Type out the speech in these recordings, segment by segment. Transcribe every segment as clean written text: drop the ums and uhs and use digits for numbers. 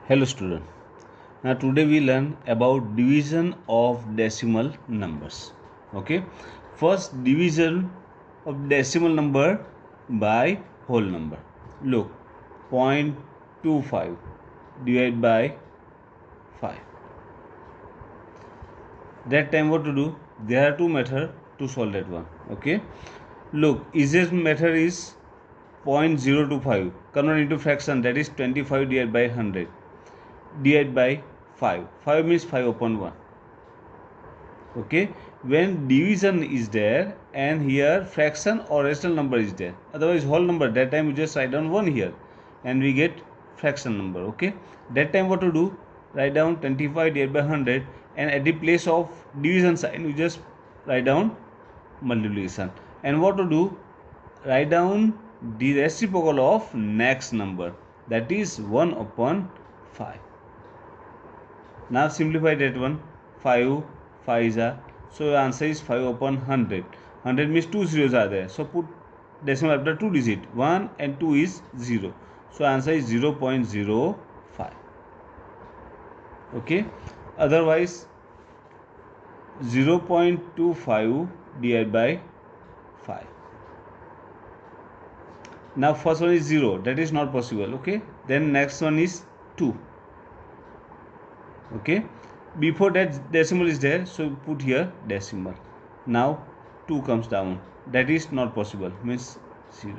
Hello student. Now today we learn about division of decimal numbers. Okay. First division of decimal number by whole number. Look, 0.25 divided by 5. That time what to do? There are two methods to solve that one. Okay. Look, easiest method is 0.025 convert into fraction, that is 25 divided by 100 divided by 5. 5 means 5 upon 1. Okay, when division is there and here fraction or rational number is there, otherwise whole number, that time we just write down 1 here and we get fraction number. Okay, that time what to do? Write down 25 divided by 100 and at the place of division sign we just write down multiplication. And what to do? Write down the reciprocal of next number, that is 1 upon 5. Now simplify that one. 5 5 are, so your answer is 5 upon 100. 100 means 2 zeros are there, so put decimal after 2 digit. 1 and 2 is 0, so answer is 0.05. okay, otherwise 0.25 divided by 5. Now first one is 0, that is not possible. Okay, then next one is 2. Okay, before that decimal is there, so put here decimal. Now 2 comes down, that is not possible, means 0.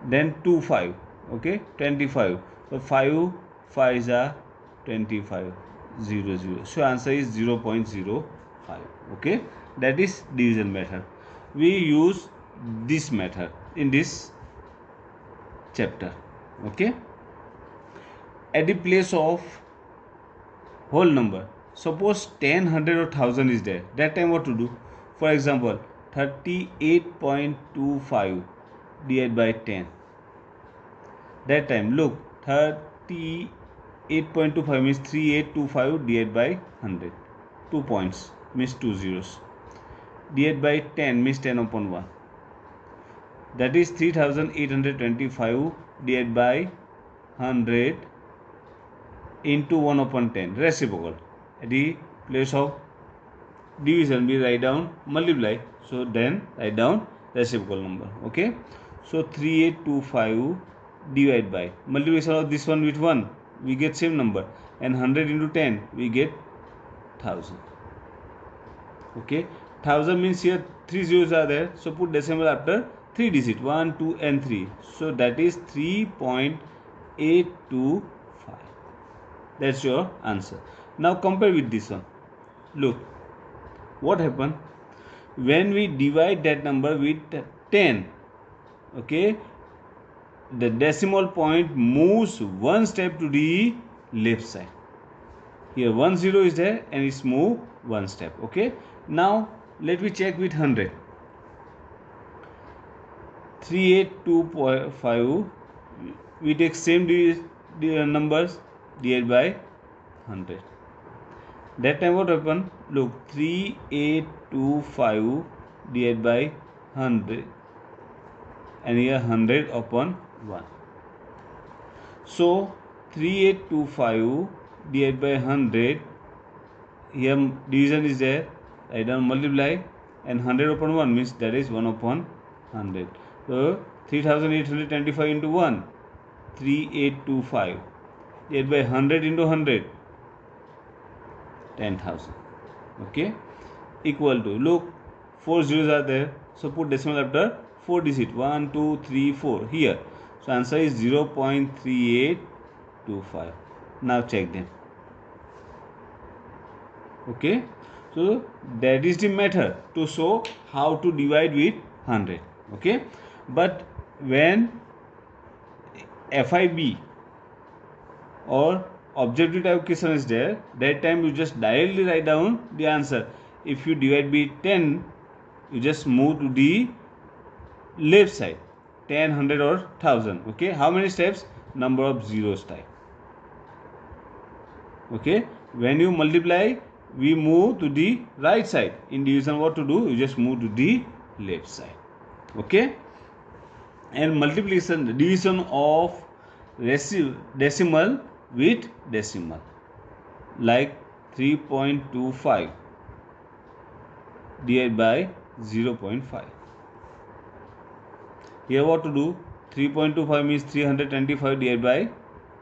Then 2 5. Okay, 25, so 5 5 are 25, 0 0, so answer is 0.05. okay, that is division method. We use this method in this chapter. Okay, at the place of whole number, suppose 10, 100 or 1000 is there, that time what to do? For example, 38.25 divided by 10. That time look, 38.25 means 3825 divided by 100, 2 points means 2 zeros, divided by 10 means 10 upon 1, that is 3825 divided by 100 into 1 upon 10, reciprocal. At the place of division we write down multiply, so then write down reciprocal number. Okay, so 3825 divided by multiplication of this one with 1, we get same number, and 100 into 10 we get 1000. okay, 1000 means here 3 zeros are there, so put decimal after 3 digit, 1 2 and 3, so that is 3.825. That's your answer. Now compare with this one. Look, what happened when we divide that number with 10. Okay, the decimal point moves one step to the left side. Here 1 0 is there and it's moved one step. Okay, now let me check with 100. 3825, we take same numbers divided by 100. That time what happened? Look, 3825 divided by 100 and here 100 upon 1. So 3825 divided by 100, here division is there, I done multiply, and 100 upon 1 means that is 1 upon 100. So 3825 into 1, 3825 divided by 100 into 100, 10,000. okay, equal to, look, 4 zeros are there, so put decimal after 4 digit, 1 2 3 4 here, so answer is 0.3825. now check them. Okay, so that is the method to show how to divide with 100. okay, but when FIB or objective type question is there, that time you just directly write down the answer. If you divide by 10, you just move to the left side, 10 100 or 1000. okay, how many steps? Number of zeros type. okay, when you multiply we move to the right side. In division what to do? You just move to the left side. okay, and multiplication, division of decimal with decimal, like 3.25 divided by 0.5. Here what to do? 3.25 means 325 divided by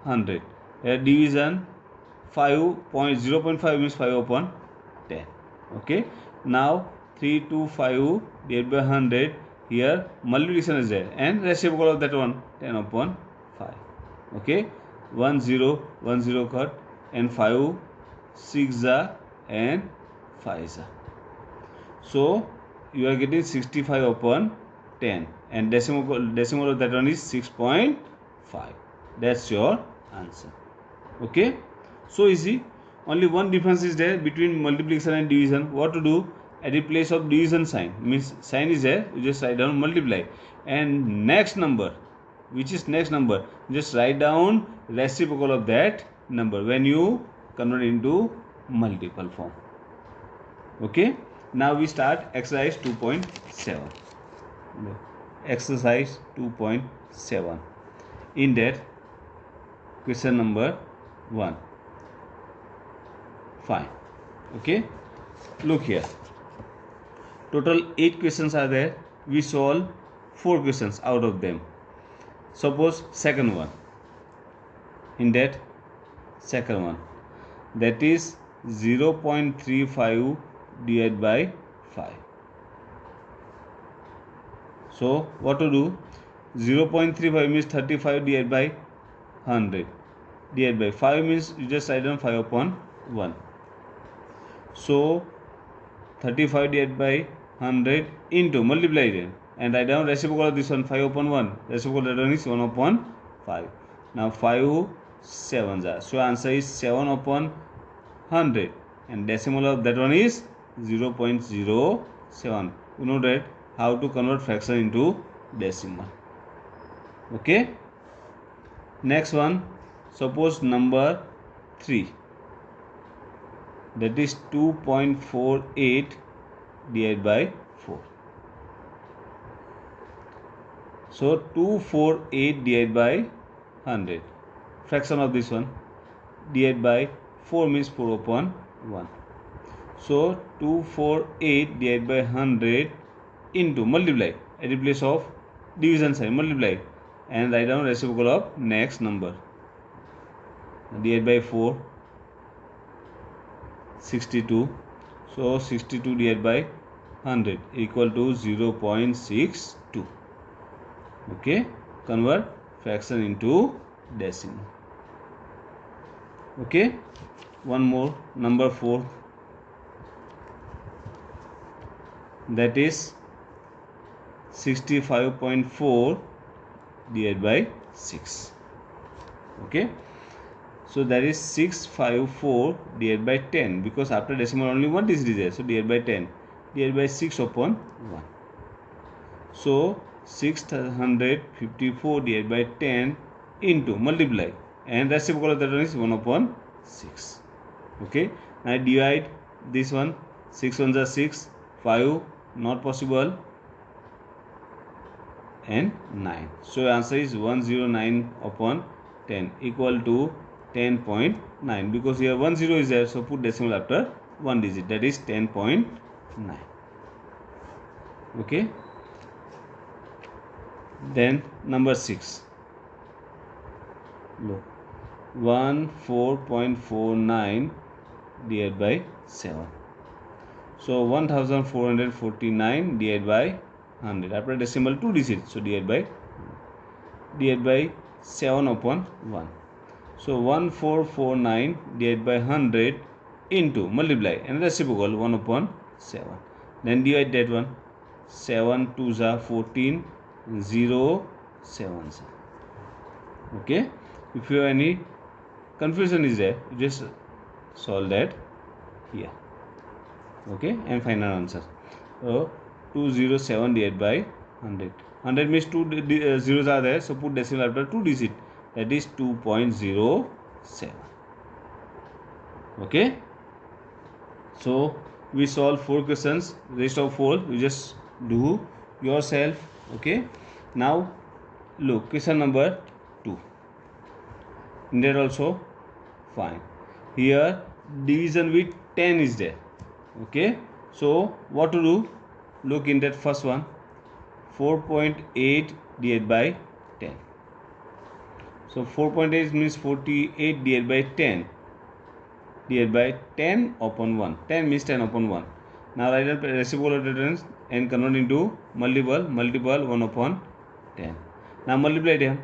100. Here division 0.5 means 5 upon 10. Okay. Now 325 divided by 100. Here multiplication is there and reciprocal of that one 10 upon 5. Okay. 1 0 1 0 cut and 5 6 and 5 . So you are getting 65 upon 10 and decimal of that one is 6.5. That's your answer. Okay. So easy. Only one difference is there between multiplication and division. What to do? At the place of division sign, means sign is there, you just write down multiply, and next number, which is next number, just write down reciprocal of that number when you convert into multiple form. Okay. Now we start exercise 2.7. Exercise 2.7. In that, question number 1. Fine. Okay. Look here. Total 8 questions are there. We solve 4 questions out of them. Suppose second one. In that, second one, that is 0.35 divided by 5. So what to do? 0.35 means 35 divided by 100 divided by 5 means you just write down 5 upon 1. So 35 divided by 100 into multiply it and write down reciprocal of this one 5 upon 1. Reciprocal that one is 1 upon 5. Now 5 7s are. So answer is 7 upon 100 and decimal of that one is 0.07. You know that how to convert fraction into decimal. Okay. Next one, suppose number 3, that is 2.48 divided by 4. So 248 divided by 100, fraction of this one, divided by 4 means 4 upon 1. So 248 divided by 100 into multiply at the place of division sign, multiply and write down reciprocal of next number, divided by 4, 62. So 62 divided by 100 equal to 0.62. Okay. Convert fraction into decimal. Okay. One more, number 4, that is 65.4 divided by 6. Okay. So that is 654 divided by 10, because after decimal only one digit is there. So divided by 10 divided by 6 upon 1. So 654 divided by 10 into multiply and reciprocal of that one is 1 upon 6. Okay. Now divide this one, 6 ones are 6, 5 not possible, and 9. So answer is 109 upon 10 equal to 10.9, because here 10 is there, so put decimal after one digit, that is 10.9. Okay. Then number 6, look, 14.49 divided by 7. So 1449 divided by 100, after decimal 2 digits, so divided by 7 upon 1. So 1449 divided by 100 into multiply and reciprocal 1 upon 7. Then divide that one, 7 2s are 14, 0 7s. Okay. If you have any confusion is there, you just solve that here. Okay. And final answer. So 207 divided by 100. 100 means 2 zeros are there, so put decimal after 2 digit, that is 2.07. Okay. So we solve 4 questions, rest of 4 you just do yourself. Okay. Now look, question number 2. In there also Fine. Here division with 10 is there. Okay. So what to do? Look in that first one. 4.8 divided by 10. So 4.8 means 48 divided by 10. Divided by 10 upon 1. 10 means 10 upon 1. Now write the reciprocal difference and convert into multiple 1 upon 10. Now multiply them.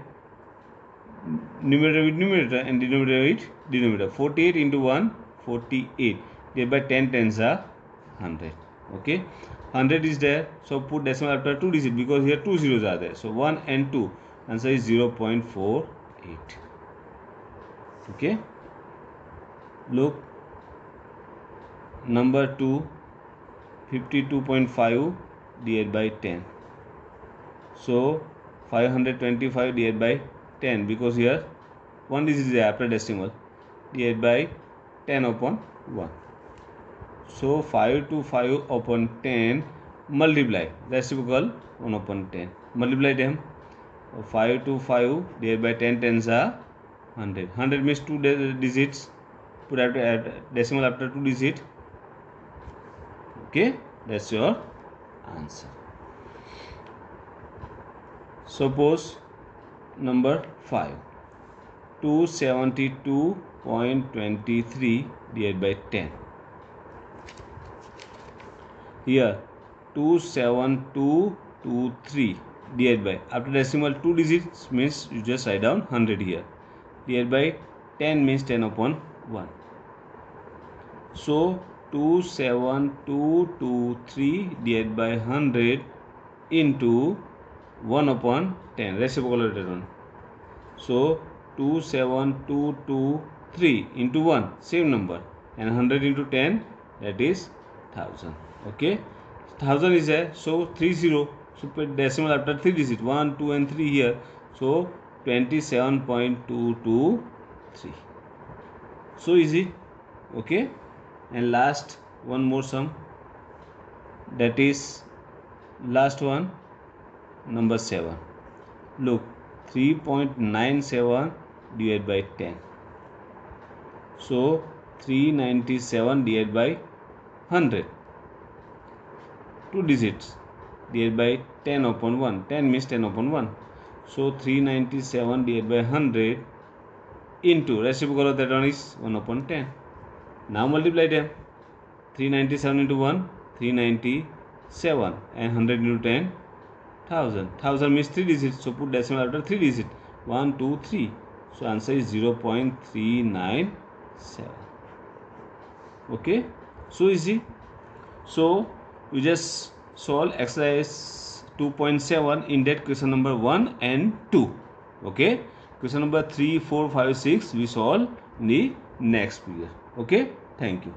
Numerator with numerator and denominator with denominator. 48 into 1, 48. Divided by 10 tens are 100. Okay. 100 is there. So put decimal after 2 digits because here 2 zeros are there. So 1 and 2. Answer is 0.48. Okay. Look. Number 2. 52.5 divided by 10. So 525 divided by 10 because here 1 digit is after decimal, divided by 10 upon 1. So 5 to 5 upon 10 multiply reciprocal 1 upon 10. Multiply them. 5 to 5 divided by 10 tens are 100. 100 means 2 digits. Put after decimal after 2 digits. Okay, that's your answer. Suppose number 5. 272.23 divided by 10. Here 27223 divided by, after decimal 2 digits means you just write down 100 here. Divided by 10 means 10 upon 1. So 27223 divided by 100 into 1 upon 10 reciprocal return. So 27223 into 1 same number and 100 into 10 that is 1000. Okay, 1000 is there. So 30. So put decimal after 3 digits 1, 2 and 3 here. So 27.223. So easy. Okay, and last one more sum, that is last one, number 7. Look, 3.97 divided by 10. So 397 divided by 100. 2 digits divided by 10 upon 1. 10 means 10 upon 1. So 397 divided by 100 into reciprocal of that one is 1 upon 10. Now multiply them. 397 into 1, 397 and 100 into 10, 1000. 1000 means 3 digits. So put decimal after 3 digits. 1, 2, 3. So answer is 0.397. Okay. So easy. So you just solve exercise 2.7 in that question number 1 and 2. Okay. Question number 3, 4, 5, 6 we solve in the next period. Okay. Thank you.